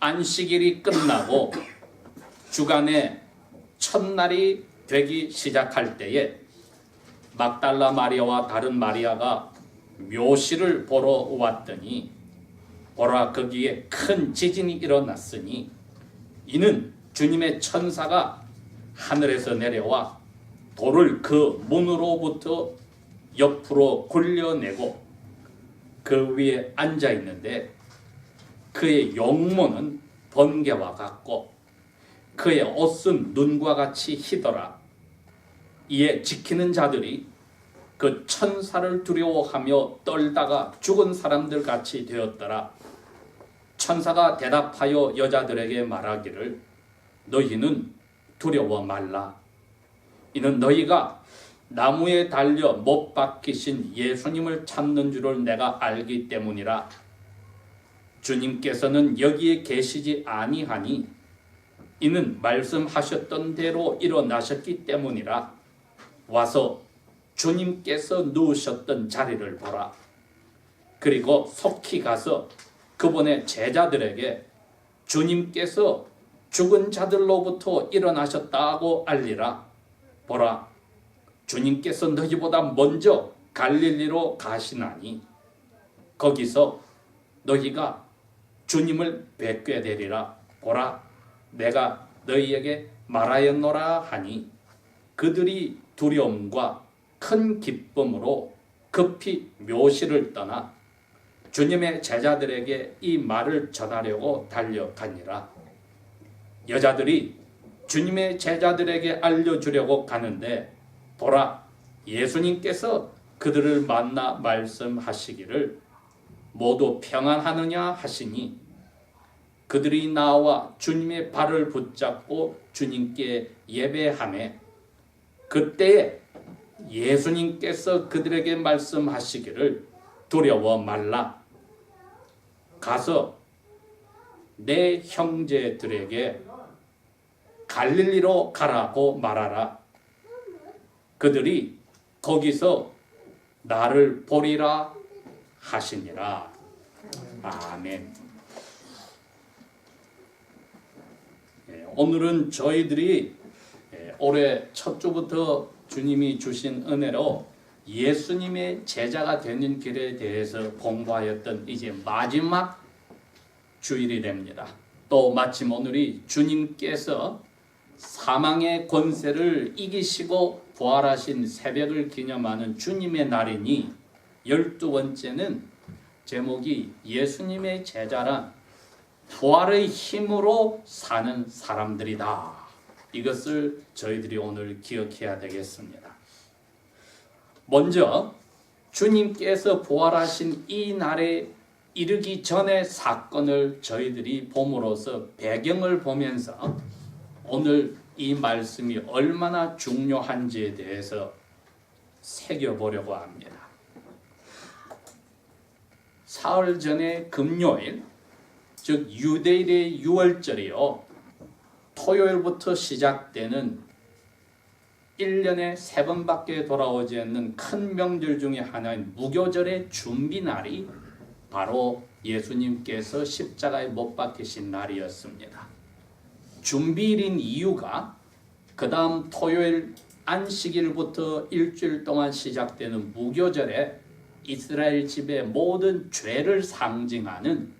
안식일이 끝나고 주간의 첫날이 되기 시작할 때에 막달라 마리아와 다른 마리아가 묘실을 보러 왔더니 보라, 거기에 큰 지진이 일어났으니 이는 주님의 천사가 하늘에서 내려와 돌을 그 문으로부터 옆으로 굴려내고 그 위에 앉아 있는데 그의 용모는 번개와 같고 그의 옷은 눈과 같이 희더라. 이에 지키는 자들이 그 천사를 두려워하며 떨다가 죽은 사람들 같이 되었더라. 천사가 대답하여 여자들에게 말하기를 너희는 두려워 말라. 이는 너희가 나무에 달려 못 박히신 예수님을 찾는 줄을 내가 알기 때문이라. 주님께서는 여기에 계시지 아니하니 이는 말씀하셨던 대로 일어나셨기 때문이라. 와서 주님께서 누우셨던 자리를 보라. 그리고 속히 가서 그분의 제자들에게 주님께서 죽은 자들로부터 일어나셨다고 알리라. 보라, 주님께서 너희보다 먼저 갈릴리로 가시나니 거기서 너희가 주님을 뵙게 되리라. 보라, 내가 너희에게 말하였노라 하니 그들이 두려움과 큰 기쁨으로 급히 묘실을 떠나 주님의 제자들에게 이 말을 전하려고 달려가니라. 여자들이 주님의 제자들에게 알려주려고 가는데 보라, 예수님께서 그들을 만나 말씀하시기를 모두 평안하느냐 하시니 그들이 나와 주님의 발을 붙잡고 주님께 예배하매 그때에 예수님께서 그들에게 말씀하시기를 두려워 말라. 가서 내 형제들에게 갈릴리로 가라고 말하라. 그들이 거기서 나를 보리라 하시니라. 아멘. 오늘은 저희들이 올해 첫 주부터 주님이 주신 은혜로 예수님의 제자가 되는 길에 대해서 공부하였던 이제 마지막 주일이 됩니다. 또 마침 오늘이 주님께서 사망의 권세를 이기시고 부활하신 새벽을 기념하는 주님의 날이니 12번째는 제목이 예수님의 제자란 부활의 힘으로 사는 사람들이다. 이것을 저희들이 오늘 기억해야 되겠습니다. 먼저 주님께서 부활하신 이 날에 이르기 전의 사건을 저희들이 봄으로써 배경을 보면서 오늘 이 말씀이 얼마나 중요한지에 대해서 새겨보려고 합니다. 사흘 전에 금요일, 즉 유대일의 유월절이요, 토요일부터 시작되는 1년에 3번밖에 돌아오지 않는 큰 명절 중에 하나인 무교절의 준비날이 바로 예수님께서 십자가에 못 박히신 날이었습니다. 준비일인 이유가 그 다음 토요일 안식일부터 일주일 동안 시작되는 무교절에 이스라엘 집의 모든 죄를 상징하는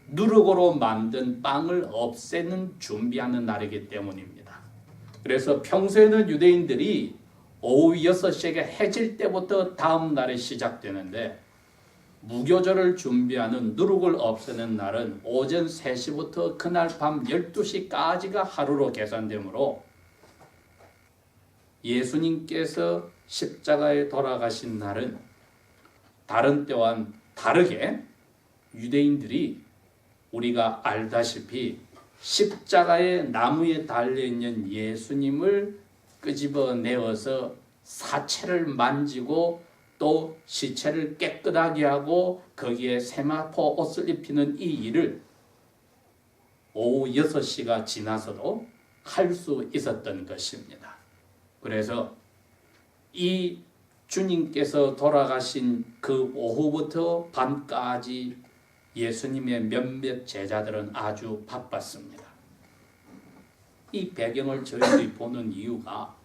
누룩으로 만든 빵을 없애는 준비하는 날이기 때문입니다. 그래서 평소에는 유대인들이 오후 6시에 해질 때부터 다음 날에 시작되는데 무교절을 준비하는 누룩을 없애는 날은 오전 3시부터 그날 밤 12시까지가 하루로 계산되므로 예수님께서 십자가에 돌아가신 날은 다른 때와는 다르게 유대인들이 우리가 알다시피 십자가에 나무에 달려있는 예수님을 끄집어내어서 사체를 만지고 또 시체를 깨끗하게 하고 거기에 세마포 옷을 입히는 이 일을 오후 6시가 지나서도 할 수 있었던 것입니다. 그래서 이 주님께서 돌아가신 그 오후부터 밤까지 예수님의 몇몇 제자들은 아주 바빴습니다. 이 배경을 저희들이 보는 이유가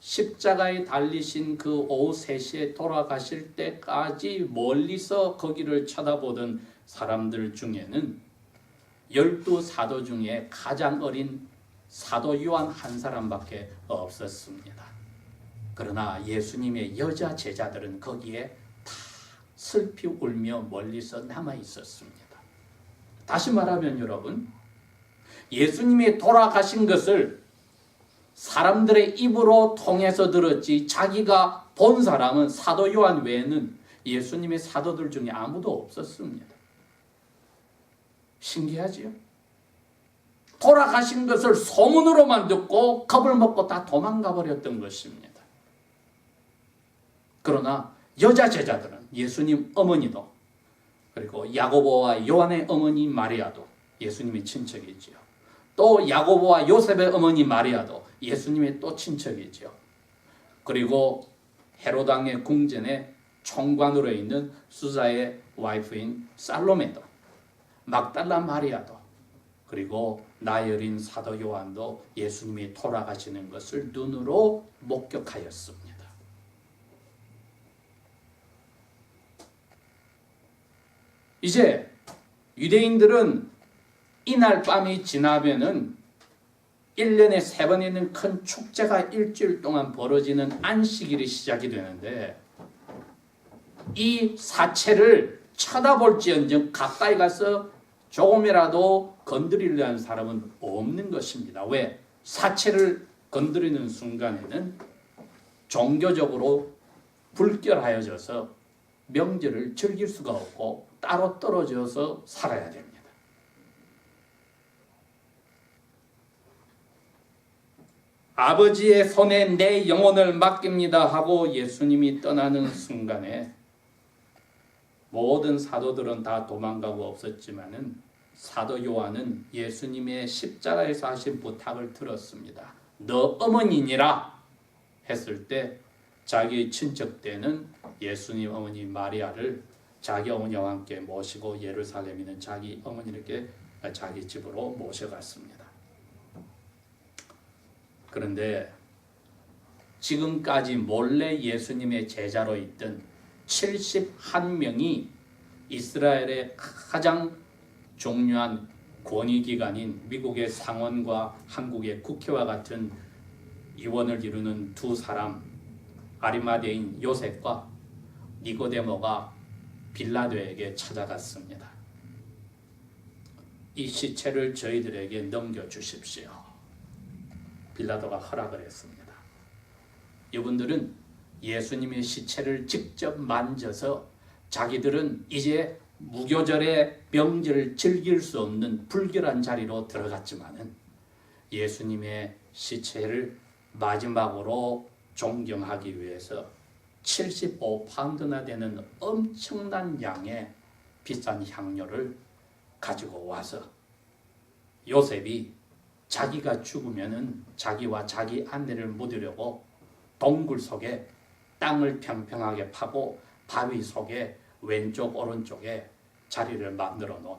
십자가에 달리신 그 오후 3시에 돌아가실 때까지 멀리서 거기를 쳐다보던 사람들 중에는 12사도 중에 가장 어린 사도 요한 한 사람밖에 없었습니다. 그러나 예수님의 여자 제자들은 거기에 다 슬피 울며 멀리서 남아 있었습니다. 다시 말하면 여러분, 예수님이 돌아가신 것을 사람들의 입으로 통해서 들었지 자기가 본 사람은 사도 요한 외에는 예수님의 사도들 중에 아무도 없었습니다. 신기하지요? 돌아가신 것을 소문으로만 듣고 겁을 먹고 다 도망가 버렸던 것입니다. 그러나 여자 제자들은 예수님 어머니도 그리고 야고보와 요한의 어머니 마리아도 예수님의 친척이지요. 또 야고보와 요셉의 어머니 마리아도 예수님의 또 친척이지요. 그리고 헤롯 왕의 궁전에 총관으로 있는 수자의 와이프인 살로메도, 막달라 마리아도, 그리고 나이 어린 사도 요한도 예수님이 돌아가시는 것을 눈으로 목격하였습니다. 이제 유대인들은 이날 밤이 지나면은 1년에 3번 있는 큰 축제가 일주일 동안 벌어지는 안식일이 시작이 되는데 이 사체를 쳐다볼지언정 가까이 가서 조금이라도 건드리려는 사람은 없는 것입니다. 왜? 사체를 건드리는 순간에는 종교적으로 불결하여져서 명절을 즐길 수가 없고 따로 떨어져서 살아야 됩니다. 아버지의 손에 내 영혼을 맡깁니다 하고 예수님이 떠나는 순간에 모든 사도들은 다 도망가고 없었지만은 사도 요한은 예수님의 십자가에서 하신 부탁을 들었습니다. 너 어머니니라 했을 때 자기 친척되는 예수님 어머니 마리아를 자기 어머니와 함께 모시고 예루살렘에 있는 자기 어머니께 자기 집으로 모셔갔습니다. 그런데 지금까지 몰래 예수님의 제자로 있던 71명이 이스라엘의 가장 중요한 권위기관인 미국의 상원과 한국의 국회와 같은 의원을 이루는 두 사람, 아리마대인 요셉과 니고데모가 빌라도에게 찾아갔습니다. 이 시체를 저희들에게 넘겨주십시오. 빌라도가 허락을 했습니다. 이분들은 예수님의 시체를 직접 만져서 자기들은 이제 무교절의 명절을 즐길 수 없는 불결한 자리로 들어갔지만은 예수님의 시체를 마지막으로 존경하기 위해서 75파운드나 되는 엄청난 양의 비싼 향료를 가지고 와서 요셉이 자기가 죽으면은 자기와 자기 아내를 묻으려고 동굴 속에 땅을 평평하게 파고 바위 속에 왼쪽 오른쪽에 자리를 만들어 놓은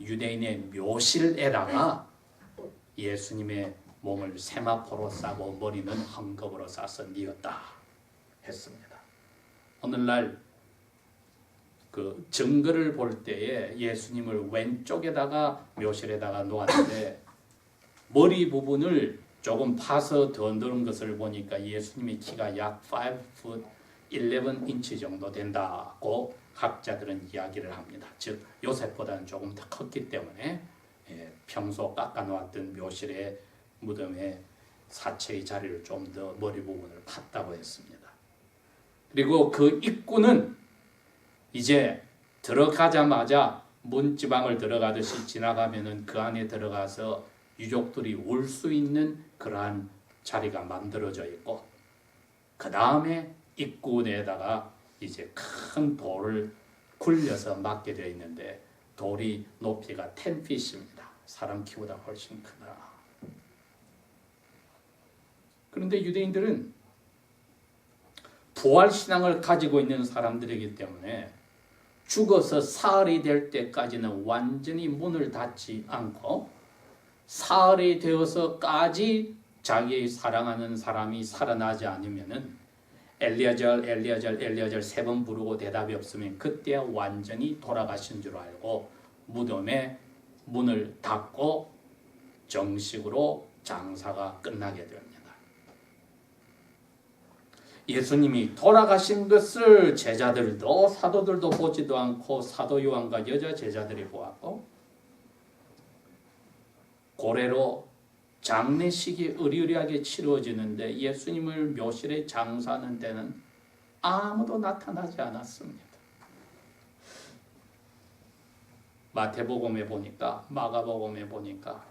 유대인의 묘실에다가 예수님의 몸을 세마포로 싸고 머리는 헝겊으로 싸서 뉘었다 했습니다. 오늘날 그 증거를 볼 때에 예수님을 왼쪽에다가 묘실에다가 놓았는데 머리 부분을 조금 파서 더 넣은 것을 보니까 예수님의 키가 약 5 11 인치 정도 된다고 학자들은 이야기를 합니다. 즉 요셉보다는 조금 더 컸기 때문에 평소 깎아놓았던 묘실의 무덤에 사체의 자리를 좀 더 머리 부분을 팠다고 했습니다. 그리고 그 입구는 이제 들어가자마자 문지방을 들어가듯이 지나가면은 그 안에 들어가서 유족들이 올 수 있는 그러한 자리가 만들어져 있고 그 다음에 입구 내에다가 이제 큰 돌을 굴려서 막게 되어 있는데 돌이 높이가 10핏입니다. 사람 키보다 훨씬 크다. 그런데 유대인들은 부활신앙을 가지고 있는 사람들이기 때문에 죽어서 사흘이 될 때까지는 완전히 문을 닫지 않고 사흘이 되어서까지 자기의 사랑하는 사람이 살아나지 않으면은 엘리야절 세 번 부르고 대답이 없으면 그때 완전히 돌아가신 줄 알고 무덤에 문을 닫고 정식으로 장사가 끝나게 됩니다. 예수님이 돌아가신 것을 제자들도 사도들도 보지도 않고 사도 요한과 여자 제자들이 보았고 고래로 장례식이 의리의리하게 치루어지는데 예수님을 묘실에 장사하는 데는 아무도 나타나지 않았습니다. 마태복음에 보니까 마가복음에 보니까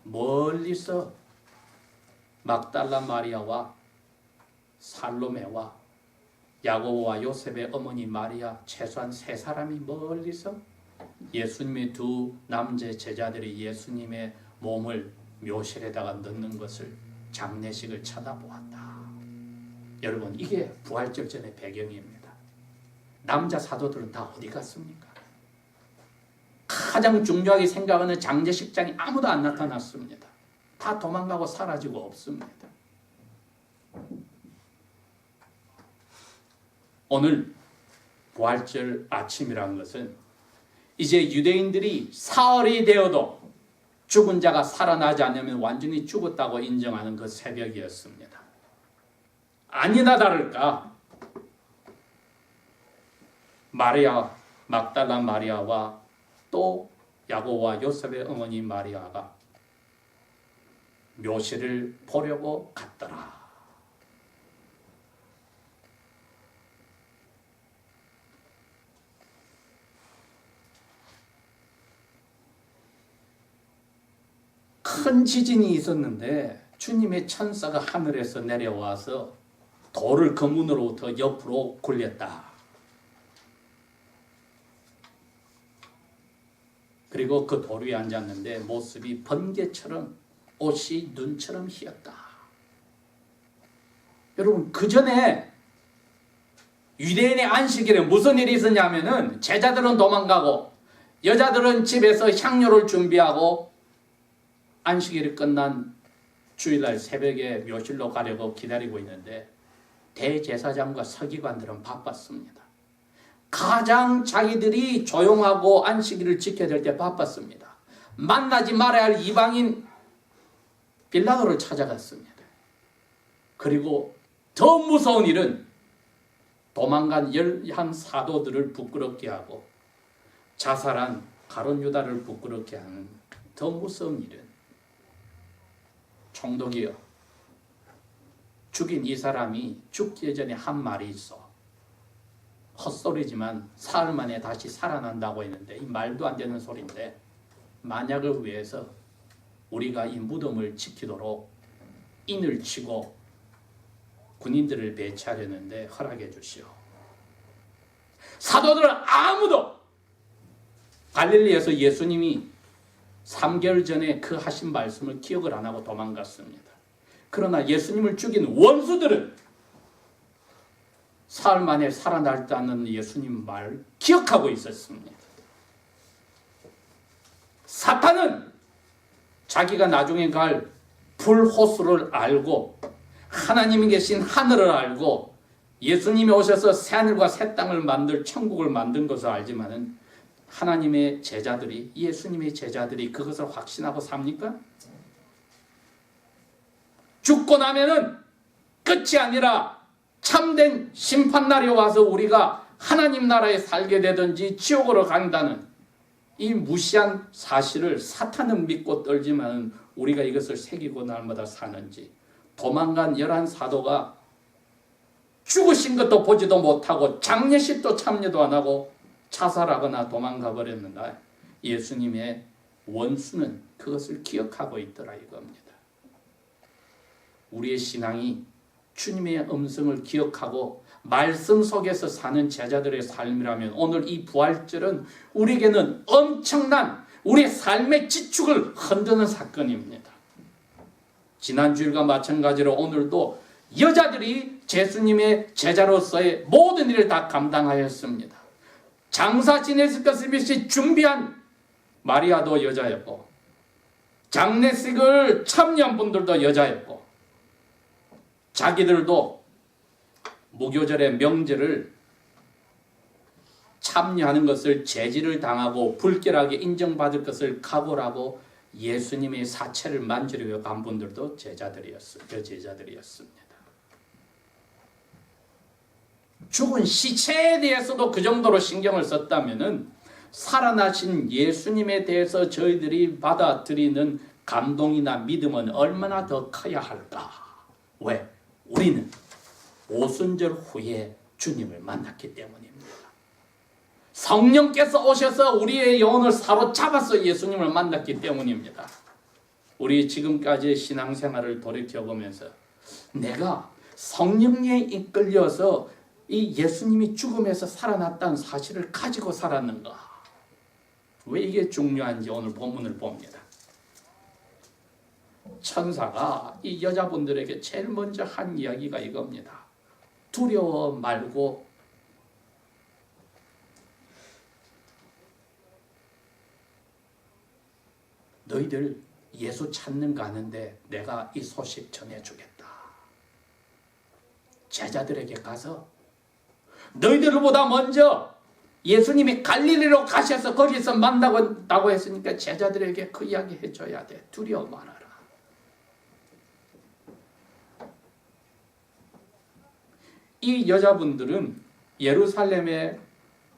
멀리서 막달라 마리아와 살로메와 야고보와 요셉의 어머니 마리아 최소한 세 사람이 멀리서 예수님의 두 남자 제자들이 예수님의 몸을 묘실에다가 넣는 것을 장례식을 쳐다보았다. 여러분 이게 부활절 전의 배경입니다. 남자 사도들은 다 어디 갔습니까? 가장 중요하게 생각하는 장례식장에 아무도 안 나타났습니다. 다 도망가고 사라지고 없습니다. 오늘 부활절 아침이란 것은 이제 유대인들이 사흘이 되어도 죽은 자가 살아나지 않으면 완전히 죽었다고 인정하는 그 새벽이었습니다. 아니나 다를까 마리아 막달라 마리아와 또 야고보와 요셉의 어머니 마리아가 묘실을 보려고 갔더라. 큰 지진이 있었는데 주님의 천사가 하늘에서 내려와서 돌을 그 문으로부터 옆으로 굴렸다. 그리고 그 돌 위에 앉았는데 모습이 번개처럼 옷이 눈처럼 희었다. 여러분 그 전에 유대인의 안식일에 무슨 일이 있었냐면은 제자들은 도망가고 여자들은 집에서 향료를 준비하고 안식일이 끝난 주일날 새벽에 묘실로 가려고 기다리고 있는데 대제사장과 서기관들은 바빴습니다. 가장 자기들이 조용하고 안식일을 지켜야 될 때 바빴습니다. 만나지 말아야 할 이방인 빌라도를 찾아갔습니다. 그리고 더 무서운 일은 도망간 11 사도들을 부끄럽게 하고 자살한 가룟 유다를 부끄럽게 하는 더 무서운 일은 총독이여 죽인 이 사람이 죽기 전에 한 말이 있어. 헛소리지만 사흘 만에 다시 살아난다고 했는데 이 말도 안 되는 소리인데 만약을 위해서 우리가 이 무덤을 지키도록 인을 치고 군인들을 배치하려는데 허락해 주시오. 사도들은 아무도 갈릴리에서 예수님이 3개월 전에 그 하신 말씀을 기억을 안 하고 도망갔습니다. 그러나 예수님을 죽인 원수들은 사흘 만에 살아났다는 예수님 말 기억하고 있었습니다. 사탄은 자기가 나중에 갈 불호수를 알고 하나님이 계신 하늘을 알고 예수님이 오셔서 새하늘과 새 땅을 만들 천국을 만든 것을 알지만은 하나님의 제자들이 예수님의 제자들이 그것을 확신하고 삽니까? 죽고 나면은 끝이 아니라 참된 심판날이 와서 우리가 하나님 나라에 살게 되든지 지옥으로 간다는 이 무시한 사실을 사탄은 믿고 떨지만 우리가 이것을 새기고 날마다 사는지 도망간 11 사도가 죽으신 것도 보지도 못하고 장례식도 참여도 안 하고 자살하거나 도망가 버렸는가? 예수님의 원수는 그것을 기억하고 있더라 이겁니다. 우리의 신앙이 주님의 음성을 기억하고 말씀 속에서 사는 제자들의 삶이라면 오늘 이 부활절은 우리에게는 엄청난 우리의 삶의 지축을 흔드는 사건입니다. 지난 주일과 마찬가지로 오늘도 여자들이 예수님의 제자로서의 모든 일을 다 감당하였습니다. 장사 지냈을 것을 미리 준비한 마리아도 여자였고, 장례식을 참여한 분들도 여자였고, 자기들도 무교절의 명절을 참여하는 것을 제지를 당하고 불결하게 인정받을 것을 각오하고 예수님의 사체를 만지려고 간 분들도 제자들이었습니다. 죽은 시체에 대해서도 그 정도로 신경을 썼다면은 살아나신 예수님에 대해서 저희들이 받아들이는 감동이나 믿음은 얼마나 더 커야 할까? 왜? 우리는 오순절 후에 주님을 만났기 때문입니다. 성령께서 오셔서 우리의 영혼을 사로잡아서 예수님을 만났기 때문입니다. 우리 지금까지의 신앙생활을 돌이켜보면서 내가 성령에 이끌려서 이 예수님이 죽음에서 살아났다는 사실을 가지고 살았는가? 왜 이게 중요한지 오늘 본문을 봅니다. 천사가 이 여자분들에게 제일 먼저 한 이야기가 이겁니다. 두려워 말고 너희들 예수 찾는 가는데 내가 이 소식 전해주겠다. 제자들에게 가서 너희들보다 먼저 예수님이 갈릴리로 가셔서 거기서 만나고 했으니까 제자들에게 그 이야기 해줘야 돼. 두려워 말아라. 이 여자분들은 예루살렘에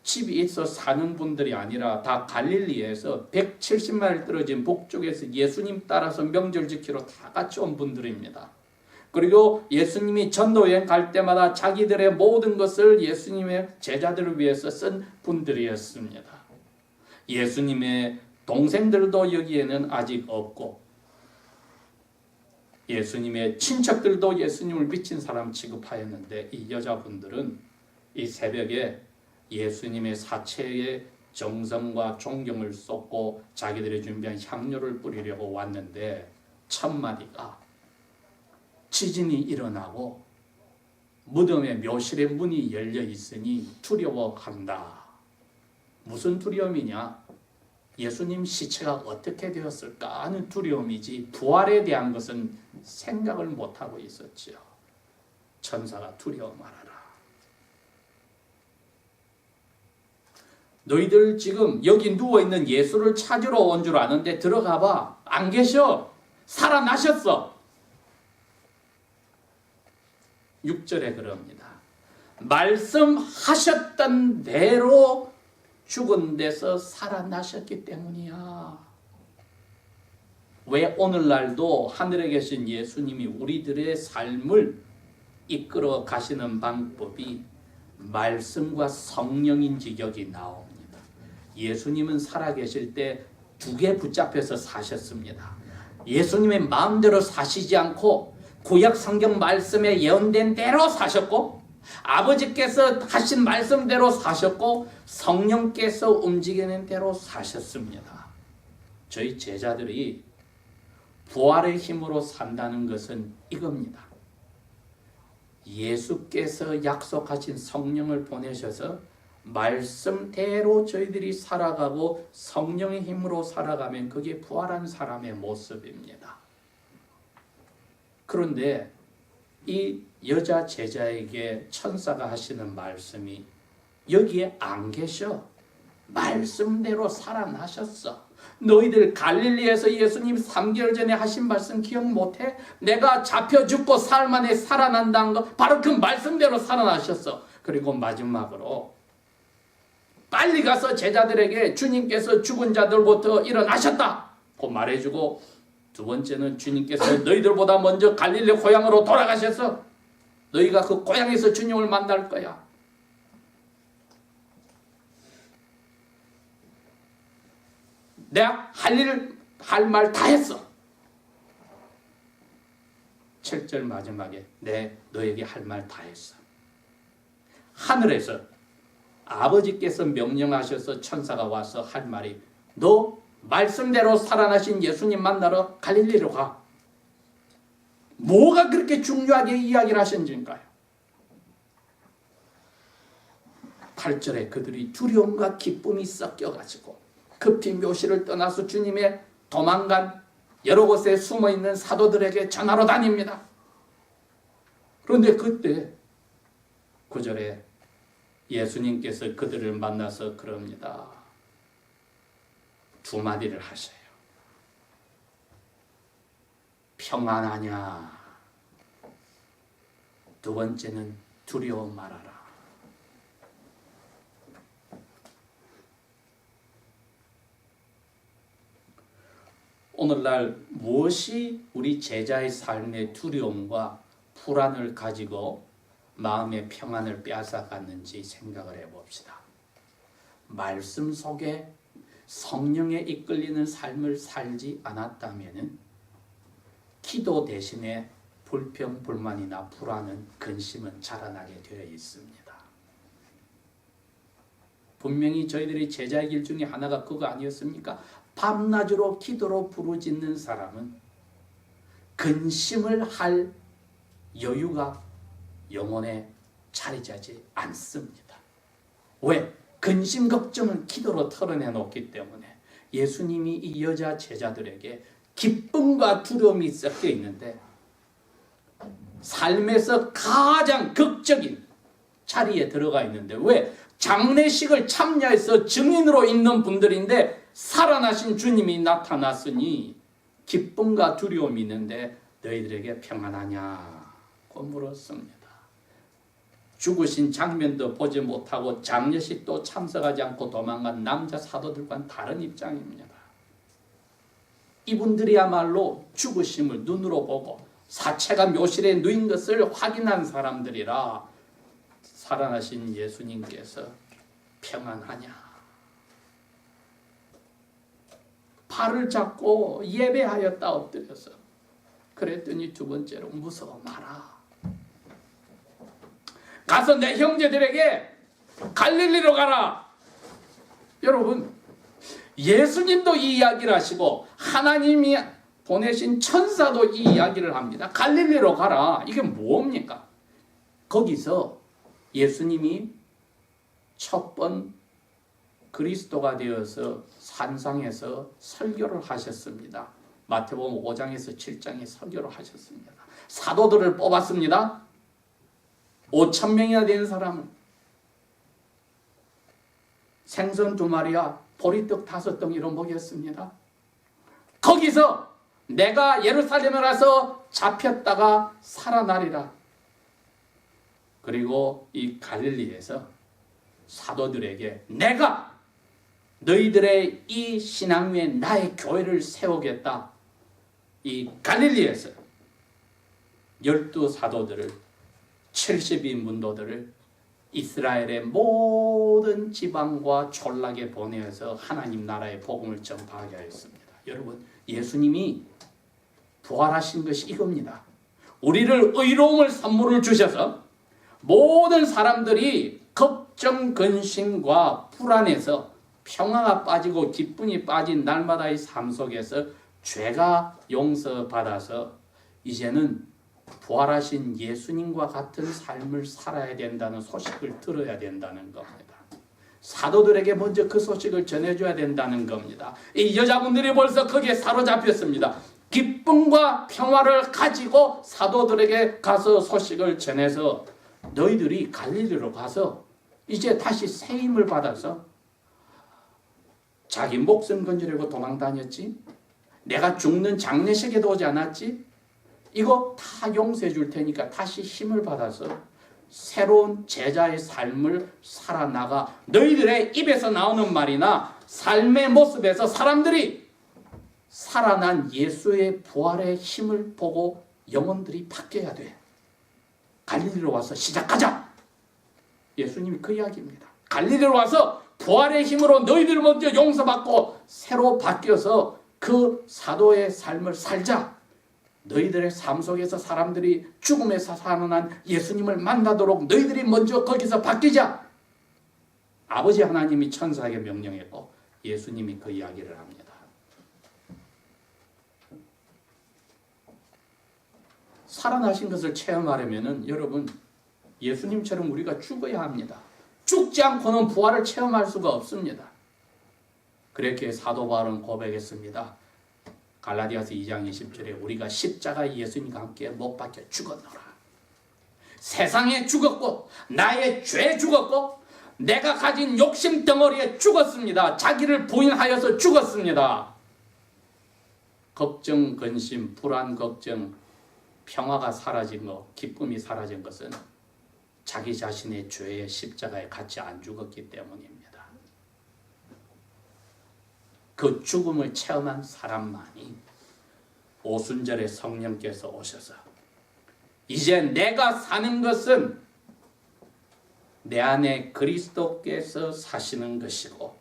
집이 있어 사는 분들이 아니라 다 갈릴리에서 170마일 떨어진 북쪽에서 예수님 따라서 명절 지키러 다 같이 온 분들입니다. 그리고 예수님이 전도여행 갈 때마다 자기들의 모든 것을 예수님의 제자들을 위해서 쓴 분들이었습니다. 예수님의 동생들도 여기에는 아직 없고 예수님의 친척들도 예수님을 미친 사람 취급하였는데 이 여자분들은 이 새벽에 예수님의 사체에 정성과 존경을 쏟고 자기들이 준비한 향료를 뿌리려고 왔는데 첫 마디가 지진이 일어나고 무덤의 묘실의 문이 열려 있으니 두려워한다. 무슨 두려움이냐? 예수님 시체가 어떻게 되었을까 하는 두려움이지 부활에 대한 것은 생각을 못하고 있었지요. 천사가 두려워 말아라. 너희들 지금 여기 누워있는 예수를 찾으러 온 줄 아는데 들어가 봐. 안 계셔. 살아나셨어. 6절에 그럽니다. 말씀하셨던 대로 죽은 데서 살아나셨기 때문이야. 왜 오늘날도 하늘에 계신 예수님이 우리들의 삶을 이끌어 가시는 방법이 말씀과 성령인지 여기 나옵니다. 예수님은 살아계실 때 두 개 붙잡혀서 사셨습니다. 예수님의 마음대로 사시지 않고 구약 성경 말씀에 예언된 대로 사셨고 아버지께서 하신 말씀대로 사셨고 성령께서 움직이는 대로 사셨습니다. 저희 제자들이 부활의 힘으로 산다는 것은 이겁니다. 예수께서 약속하신 성령을 보내셔서 말씀대로 저희들이 살아가고 성령의 힘으로 살아가면 그게 부활한 사람의 모습입니다. 그런데 이 여자 제자에게 천사가 하시는 말씀이 여기에 안 계셔. 말씀대로 살아나셨어. 너희들 갈릴리에서 예수님 3개월 전에 하신 말씀 기억 못해? 내가 잡혀 죽고 사흘 만에 살아난다는 거 바로 그 말씀대로 살아나셨어. 그리고 마지막으로 빨리 가서 제자들에게 주님께서 죽은 자들부터 일어나셨다 고 말해주고 두 번째는 주님께서 너희들보다 먼저 갈릴리 고향으로 돌아가셔서 너희가 그 고향에서 주님을 만날 거야. 내가 할 말 다 했어. 7절 마지막에 너에게 할 말 다 했어. 하늘에서 아버지께서 명령하셔서 천사가 와서 할 말이 너 말씀대로 살아나신 예수님 만나러 갈릴리로 가. 뭐가 그렇게 중요하게 이야기를 하셨는지인가요? 8절에 그들이 두려움과 기쁨이 섞여가지고 급히 묘실을 떠나서 주님의 도망간 여러 곳에 숨어있는 사도들에게 전하러 다닙니다. 그런데 그때 9절에 예수님께서 그들을 만나서 그럽니다. 두 마디를 하셔요. 평안하냐? 두 번째는 두려워 말아라. 오늘날 무엇이 우리 제자의 삶의 두려움과 불안을 가지고 마음의 평안을 빼앗아갔는지 생각을 해봅시다. 말씀 속에 성령에 이끌리는 삶을 살지 않았다면 기도 대신에 불평, 불만이나 불안은, 근심은 자라나게 되어 있습니다. 분명히 저희들이 제자의 길 중에 하나가 그거 아니었습니까? 밤낮으로 기도로 부르짖는 사람은 근심을 할 여유가 영혼에 자리하지 않습니다. 왜? 근심 걱정을 기도로 털어내놓기 때문에. 예수님이 이 여자 제자들에게 기쁨과 두려움이 섞여 있는데 삶에서 가장 극적인 자리에 들어가 있는데, 왜? 장례식을 참여해서 증인으로 있는 분들인데 살아나신 주님이 나타났으니 기쁨과 두려움이 있는데 너희들에게 평안하냐고 물었습니다. 죽으신 장면도 보지 못하고 장례식도 참석하지 않고 도망간 남자 사도들과는 다른 입장입니다. 이분들이야말로 죽으심을 눈으로 보고 사체가 묘실에 누인 것을 확인한 사람들이라 살아나신 예수님께서 평안하냐? 발을 잡고 예배하였다 엎드려서. 그랬더니 두 번째로 무서워 마라. 가서 내 형제들에게 갈릴리로 가라. 여러분, 예수님도 이 이야기를 하시고 하나님이 보내신 천사도 이 이야기를 합니다. 갈릴리로 가라. 이게 뭡니까? 거기서 예수님이 첫 번 그리스도가 되어서 산상에서 설교를 하셨습니다. 마태복음 5장에서 7장에 설교를 하셨습니다. 사도들을 뽑았습니다. 5,000명이나 되는 사람을. 생선 2마리와 보리떡 5덩이로 먹였습니다. 거기서 내가 예루살렘에 가서 잡혔다가 살아나리라. 그리고 이 갈릴리에서 사도들에게 내가 너희들의 이 신앙 위에 나의 교회를 세우겠다. 이 갈릴리에서 12사도들을 70인 문도들을 이스라엘의 모든 지방과 촌락에 보내어서 하나님 나라의 복음을 전파하게 하였습니다. 여러분, 예수님이 부활하신 것이 이겁니다. 우리를 의로움을 선물을 주셔서 모든 사람들이 걱정, 근심과 불안에서 평화가 빠지고 기쁨이 빠진 날마다의 삶 속에서 죄가 용서받아서 이제는 부활하신 예수님과 같은 삶을 살아야 된다는 소식을 들어야 된다는 겁니다. 사도들에게 먼저 그 소식을 전해줘야 된다는 겁니다. 이 여자분들이 벌써 거기에 사로잡혔습니다. 기쁨과 평화를 가지고 사도들에게 가서 소식을 전해서 너희들이 갈릴리로 가서 이제 다시 새 힘을 받아서 자기 목숨 건지려고 도망 다녔지? 내가 죽는 장례식에도 오지 않았지? 이거 다 용서해 줄 테니까 다시 힘을 받아서 새로운 제자의 삶을 살아나가. 너희들의 입에서 나오는 말이나 삶의 모습에서 사람들이 살아난 예수의 부활의 힘을 보고 영혼들이 바뀌어야 돼. 갈릴리로 와서 시작하자. 예수님이 그 이야기입니다. 갈릴리로 와서 부활의 힘으로 너희들 먼저 용서받고 새로 바뀌어서 그 사도의 삶을 살자. 너희들의 삶 속에서 사람들이 죽음에서 살아난 예수님을 만나도록 너희들이 먼저 거기서 바뀌자. 아버지 하나님이 천사에게 명령했고 예수님이 그 이야기를 합니다. 살아나신 것을 체험하려면 여러분 예수님처럼 우리가 죽어야 합니다. 죽지 않고는 부활을 체험할 수가 없습니다. 그렇게 사도 바울은 고백했습니다. 갈라디아서 2장 20절에 우리가 십자가에 예수님과 함께 못 박혀 죽었노라. 세상에 죽었고 나의 죄에 죽었고 내가 가진 욕심 덩어리에 죽었습니다. 자기를 부인하여서 죽었습니다. 걱정, 근심, 불안, 걱정, 평화가 사라진 것, 기쁨이 사라진 것은 자기 자신의 죄의 십자가에 같이 안 죽었기 때문입니다. 그 죽음을 체험한 사람만이 오순절에 성령께서 오셔서 이제 내가 사는 것은 내 안에 그리스도께서 사시는 것이고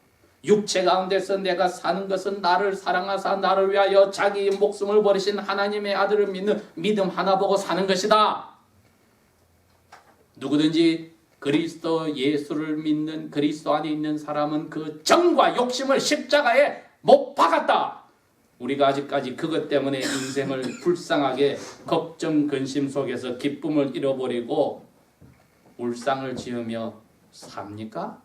육체 가운데서 내가 사는 것은 나를 사랑하사 나를 위하여 자기 목숨을 버리신 하나님의 아들을 믿는 믿음 하나 보고 사는 것이다. 누구든지 그리스도 예수를 믿는 그리스도 안에 있는 사람은 그 정과 욕심을 십자가에 못 박았다. 우리가 아직까지 그것 때문에 인생을 불쌍하게 걱정 근심 속에서 기쁨을 잃어버리고 울상을 지으며 삽니까?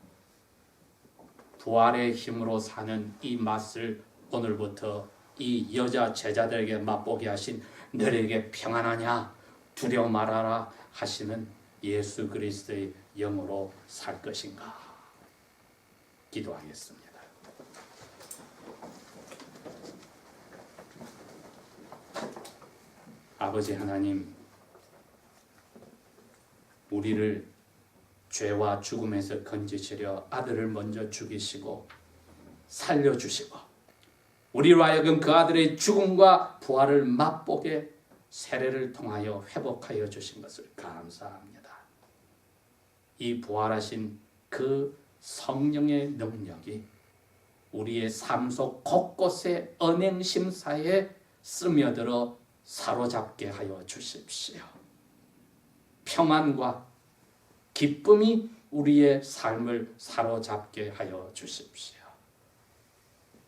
부활의 힘으로 사는 이 맛을 오늘부터 이 여자 제자들에게 맛보게 하신 너에게 평안하냐 두려워 말아라 하시는 예수 그리스도의 영으로 살 것인가? 기도하겠습니다. 아버지 하나님, 우리를 죄와 죽음에서 건지시려 아들을 먼저 죽이시고 살려주시고 우리로 하여금 그 아들의 죽음과 부활을 맛보게 세례를 통하여 회복하여 주신 것을 감사합니다. 이 부활하신 그 성령의 능력이 우리의 삶 속 곳곳에 언행심사에 스며들어 사로잡게 하여 주십시오. 평안과 기쁨이 우리의 삶을 사로잡게 하여 주십시오.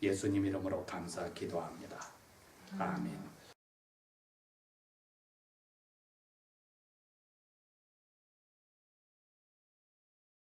예수님 이름으로 감사 기도합니다. 아멘.